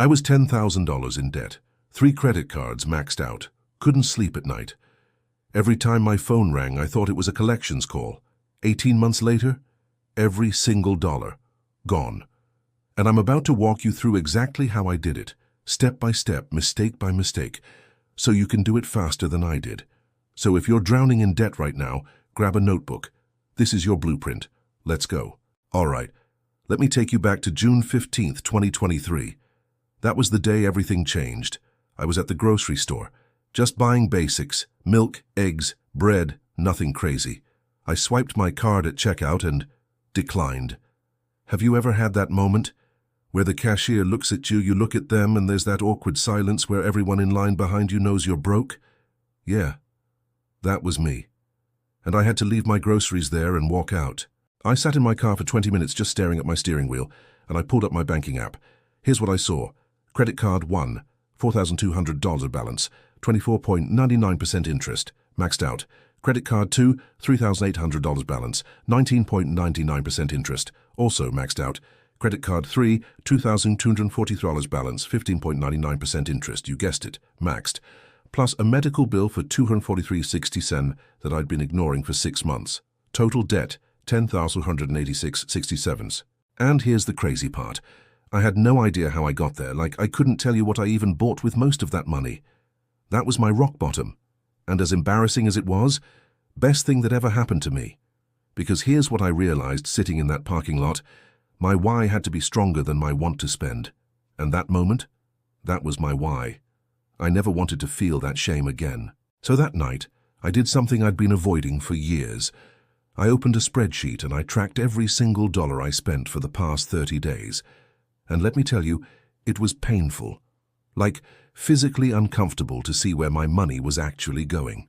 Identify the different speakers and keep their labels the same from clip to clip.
Speaker 1: I was $10,000 in debt, 3 credit cards maxed out, couldn't sleep at night. Every time my phone rang, I thought it was a collections call. 18 months later, every single dollar, gone. And I'm about to walk you through exactly how I did it, step by step, mistake by mistake, so you can do it faster than I did. So if you're drowning in debt right now, grab a notebook. This is your blueprint. Let's go. All right, let me take you back to June 15th, 2023. That was the day everything changed. I was at the grocery store, just buying basics, milk, eggs, bread, nothing crazy. I swiped my card at checkout and declined. Have you ever had that moment where the cashier looks at you, you look at them, and there's that awkward silence where everyone in line behind you knows you're broke? Yeah, that was me. And I had to leave my groceries there and walk out. I sat in my car for 20 minutes just staring at my steering wheel, and I pulled up my banking app. Here's what I saw. Credit card 1, $4,200 balance, 24.99% interest, maxed out. Credit card 2, $3,800 balance, 19.99% interest, also maxed out. Credit card 3, $2,240 balance, 15.99% interest, you guessed it, maxed. Plus a medical bill for $243.60 that I'd been ignoring for 6 months. Total debt, $10,186.67. And here's the crazy part. I had no idea how I got there, like I couldn't tell you what I even bought with most of that money. That was my rock bottom. And as embarrassing as it was, best thing that ever happened to me. Because here's what I realized sitting in that parking lot. My why had to be stronger than my want to spend. And that moment, that was my why. I never wanted to feel that shame again. So that night, I did something I'd been avoiding for years. I opened a spreadsheet and I tracked every single dollar I spent for the past 30 days. And let me tell you, it was painful. Like, physically uncomfortable to see where my money was actually going.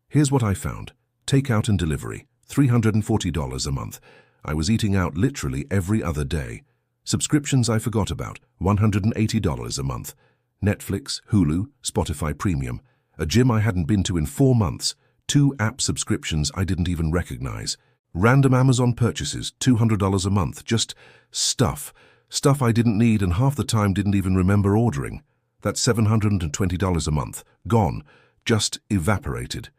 Speaker 1: Here's what I found. Takeout and delivery, $340 a month. I was eating out literally every other day. Subscriptions I forgot about, $180 a month. Netflix, Hulu, Spotify Premium. A gym I hadn't been to in 4 months. 2 app subscriptions I didn't even recognize. Random Amazon purchases, $200 a month. Just stuff. Stuff I didn't need and half the time didn't even remember ordering. That's $720 a month. Gone. Just evaporated.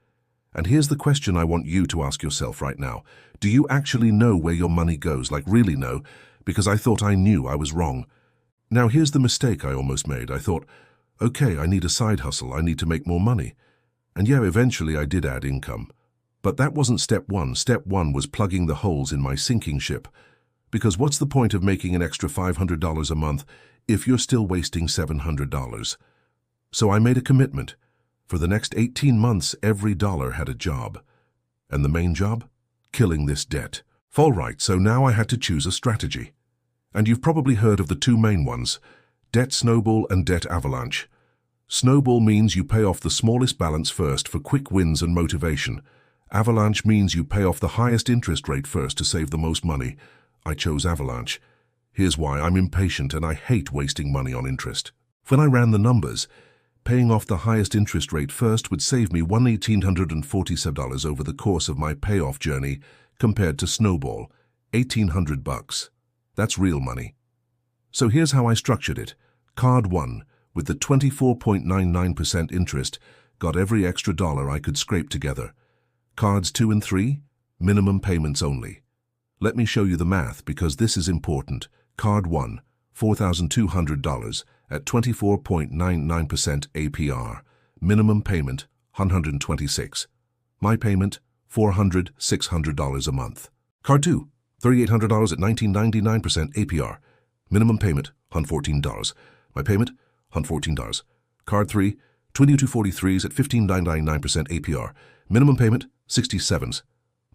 Speaker 1: And here's the question I want you to ask yourself right now. Do you actually know where your money goes? Like really know? Because I thought I knew. I was wrong. Now here's the mistake I almost made. I thought, okay, I need a side hustle. I need to make more money. And yeah, eventually I did add income. But that wasn't step 1. Step 1 was plugging the holes in my sinking ship. Because what's the point of making an extra $500 a month if you're still wasting $700? So I made a commitment. For the next 18 months, every dollar had a job. And the main job? Killing this debt. All right, so now I had to choose a strategy. And you've probably heard of the 2 main ones, debt snowball and debt avalanche. Snowball means you pay off the smallest balance first for quick wins and motivation. Avalanche means you pay off the highest interest rate first to save the most money. I chose avalanche. Here's why. I'm impatient and I hate wasting money on interest. When I ran the numbers, paying off the highest interest rate first would save me $1,847 over the course of my payoff journey compared to snowball, $1,800. That's real money. So here's how I structured it. Card 1, with the 24.99% interest, got every extra dollar I could scrape together. Cards 2 and 3, minimum payments only. Let me show you the math because this is important. Card 1, $4,200 at 24.99% APR. Minimum payment, $126. My payment, $600 a month. Card 2, $3,800 at 19.99% APR. Minimum payment, $114. My payment, $114. Card 3, 2243s at 15.99% APR. Minimum payment, $67.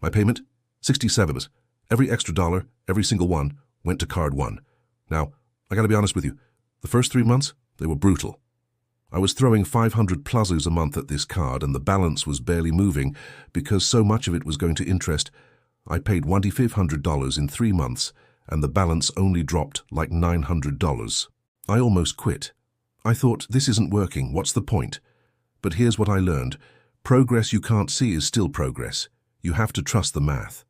Speaker 1: My payment, $67. Every extra dollar, every single one, went to card 1. Now, I gotta be honest with you, the first 3 months, they were brutal. I was throwing 500 pluses a month at this card and the balance was barely moving because so much of it was going to interest. I paid $2,500 in 3 months and the balance only dropped like $900. I almost quit. I thought, this isn't working, what's the point? But here's what I learned. Progress you can't see is still progress. You have to trust the math.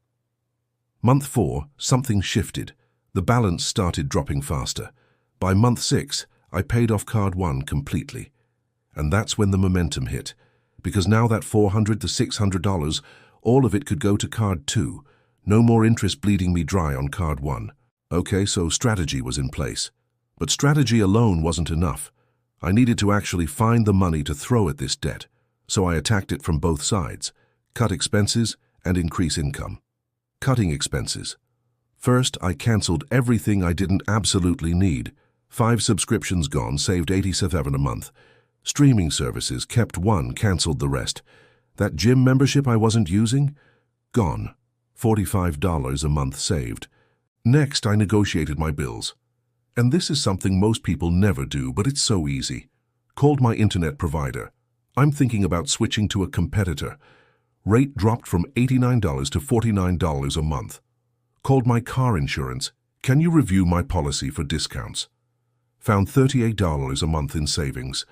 Speaker 1: Month 4, something shifted. The balance started dropping faster. By month 6, I paid off card 1 completely. And that's when the momentum hit, because now that $400 to $600, all of it could go to card 2. No more interest bleeding me dry on card 1. Okay, so strategy was in place. But strategy alone wasn't enough. I needed to actually find the money to throw at this debt, so I attacked it from both sides: cut expenses and increase income. Cutting expenses. First, I cancelled everything I didn't absolutely need. 5 subscriptions gone, saved $87 a month. Streaming services, kept 1, cancelled the rest. That gym membership I wasn't using? Gone. $45 a month saved. Next, I negotiated my bills. And this is something most people never do, but it's so easy. Called my internet provider. I'm thinking about switching to a competitor. Rate dropped from $89 to $49 a month. Called my car insurance. Can you review my policy for discounts? Found $38 a month in savings.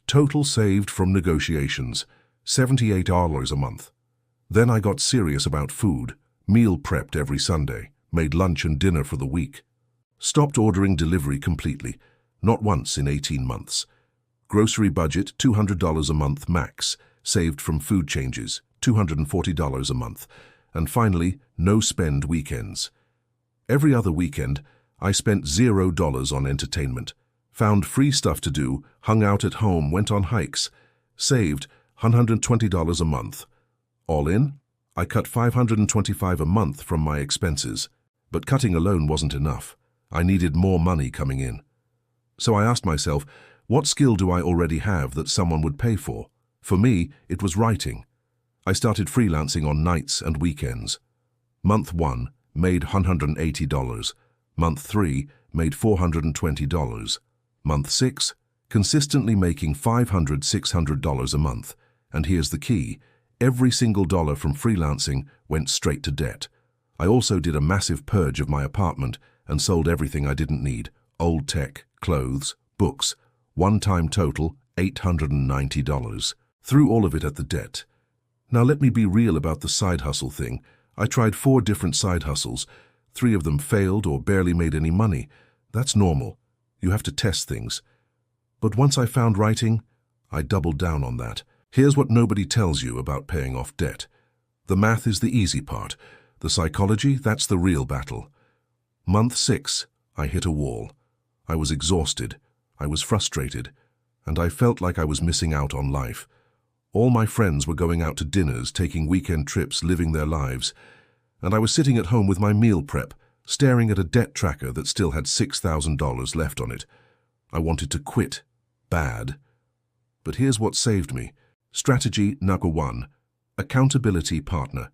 Speaker 1: Total saved from negotiations, $78 a month. Then I got serious about food. Meal prepped every Sunday. Made lunch and dinner for the week. Stopped ordering delivery completely. Not once in 18 months. Grocery budget, $200 a month max. Saved from food changes, $240 a month. And finally, no spend weekends. Every other weekend, I spent $0 on entertainment. Found free stuff to do, hung out at home, went on hikes. Saved $120 a month. All in, I cut $525 a month from my expenses. But cutting alone wasn't enough. I needed more money coming in. So I asked myself, what skill do I already have that someone would pay for? For me, it was writing. I started freelancing on nights and weekends. Month 1, made $180. Month 3, made $420. Month 6, consistently making $500, $600 a month. And here's the key, every single dollar from freelancing went straight to debt. I also did a massive purge of my apartment and sold everything I didn't need: old tech, clothes, books. One-time total, $890. Threw all of it at the debt. Now let me be real about the side hustle thing. I tried 4 different side hustles. 3 of them failed or barely made any money. That's normal. You have to test things. But once I found writing, I doubled down on that. Here's what nobody tells you about paying off debt. The math is the easy part. The psychology, that's the real battle. Month 6, I hit a wall. I was exhausted, I was frustrated, and I felt like I was missing out on life. All my friends were going out to dinners, taking weekend trips, living their lives, and I was sitting at home with my meal prep, staring at a debt tracker that still had $6,000 left on it. I wanted to quit. Bad. But here's what saved me. Strategy number 1. Accountability partner.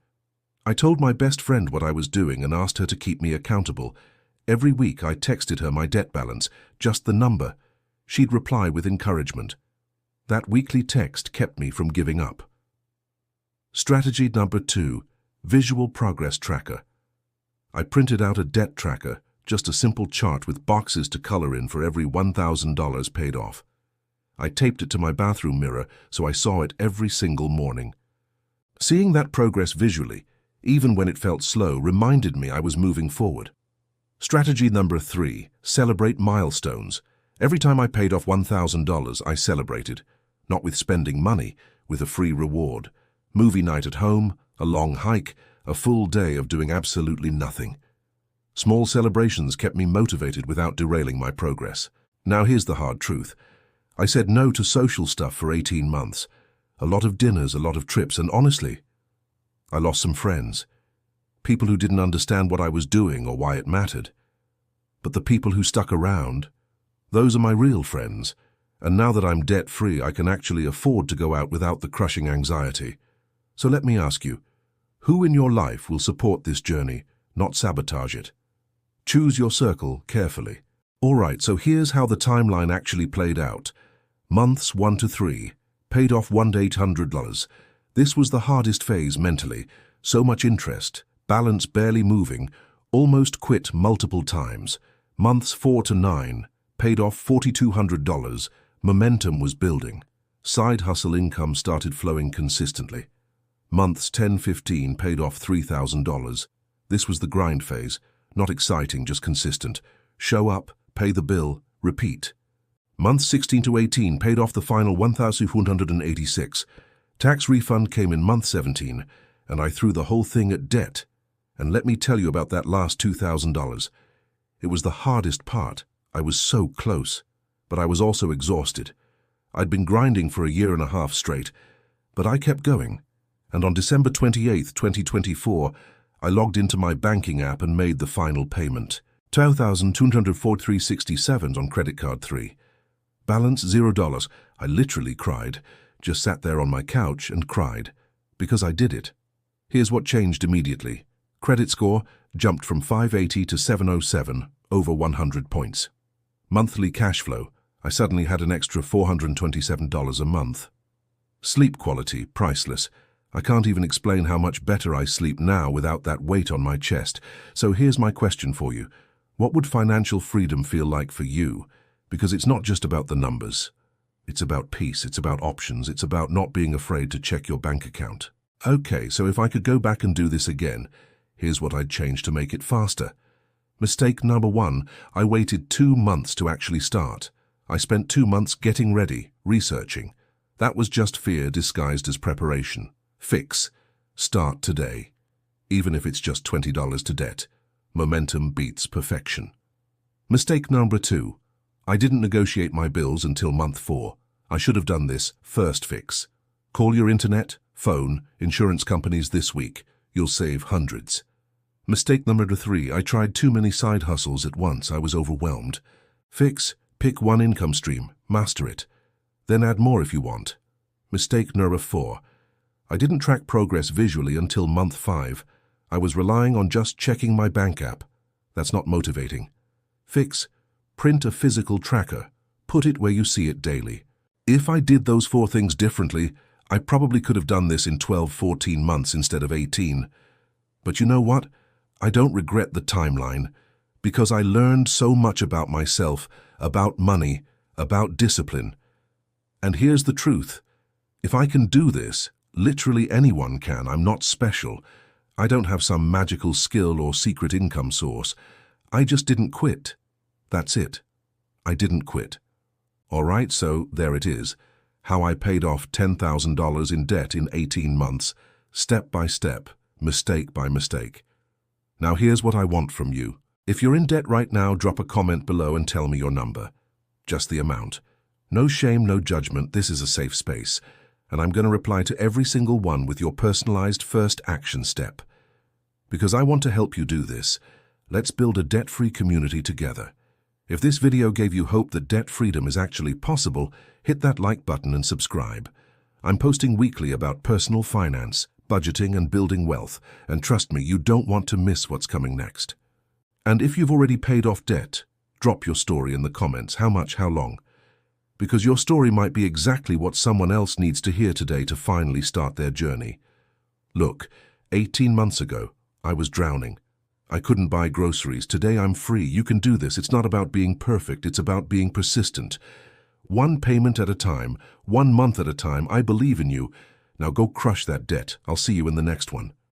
Speaker 1: I told my best friend what I was doing and asked her to keep me accountable. Every week I texted her my debt balance, just the number. She'd reply with encouragement. That weekly text kept me from giving up. Strategy number 2. Visual progress tracker. I printed out a debt tracker, just a simple chart with boxes to color in for every $1,000 paid off. I taped it to my bathroom mirror so I saw it every single morning. Seeing that progress visually, even when it felt slow, reminded me I was moving forward. Strategy number 3. Celebrate milestones. Every time I paid off $1,000, I celebrated. Not with spending money, with a free reward. Movie night at home, a long hike, a full day of doing absolutely nothing. Small celebrations kept me motivated without derailing my progress. Now here's the hard truth. I said no to social stuff for 18 months. A lot of dinners, a lot of trips, and honestly, I lost some friends. People who didn't understand what I was doing or why it mattered. But the people who stuck around, those are my real friends. And now that I'm debt-free, I can actually afford to go out without the crushing anxiety. So let me ask you, who in your life will support this journey, not sabotage it? Choose your circle carefully. All right, so here's how the timeline actually played out. Months 1 to 3, paid off $1,800. This was the hardest phase mentally. So much interest, balance barely moving, almost quit multiple times. Months 4 to 9, paid off $4,200. Momentum was building. Side hustle income started flowing consistently. Months 10-15 paid off $3,000. This was the grind phase. Not exciting, just consistent. Show up, pay the bill, repeat. Month 16 to 18 paid off the final 1,286. Tax refund came in month 17, and I threw the whole thing at debt. And let me tell you about that last $2,000. It was the hardest part. I was so close, but I was also exhausted. I'd been grinding for a year and a half straight, but I kept going. And on December 28, 2024, I logged into my banking app and made the final payment. $2,243.67 on credit card 3. Balance $0. I literally cried, just sat there on my couch and cried, because I did it. Here's what changed immediately. Credit score jumped from 580 to 707, over 100 points. Monthly cash flow, I suddenly had an extra $427 a month. Sleep quality, priceless. I can't even explain how much better I sleep now without that weight on my chest. So here's my question for you. What would financial freedom feel like for you? Because it's not just about the numbers. It's about peace, it's about options, it's about not being afraid to check your bank account. Okay, so if I could go back and do this again, here's what I'd change to make it faster. Mistake number 1, I waited 2 months to actually start. I spent 2 months getting ready, researching. That was just fear disguised as preparation. Fix. Start today. Even if it's just $20 to debt. Momentum beats perfection. Mistake number 2. I didn't negotiate my bills until month 4. I should have done this first. Fix. Call your internet, phone, insurance companies this week. You'll save hundreds. Mistake number 3. I tried too many side hustles at once. I was overwhelmed. Fix. Pick one income stream. Master it. Then add more if you want. Mistake number 4. I didn't track progress visually until month 5. I was relying on just checking my bank app. That's not motivating. Fix. Print a physical tracker. Put it where you see it daily. If I did those 4 things differently, I probably could have done this in 12-14 months instead of 18. But you know what? I don't regret the timeline, because I learned so much about myself, about money, about discipline. And here's the truth. If I can do this, literally anyone can. I'm not special. I don't have some magical skill or secret income source. I just didn't quit. That's it. I didn't quit. All right, so there it is. How I paid off $10,000 in debt in 18 months, step by step, mistake by mistake. Now here's what I want from you. If you're in debt right now, drop a comment below and tell me your number. Just the amount. No shame, no judgment. This is a safe space. And I'm going to reply to every single one with your personalized first action step. Because I want to help you do this. Let's build a debt-free community together. If this video gave you hope that debt freedom is actually possible, hit that like button and subscribe. I'm posting weekly about personal finance, budgeting and building wealth, and trust me, you don't want to miss what's coming next. And if you've already paid off debt, drop your story in the comments. How much, how long? Because your story might be exactly what someone else needs to hear today to finally start their journey. Look, 18 months ago, I was drowning. I couldn't buy groceries. Today I'm free. You can do this. It's not about being perfect. It's about being persistent. One payment at a time, 1 month at a time. I believe in you. Now go crush that debt. I'll see you in the next one.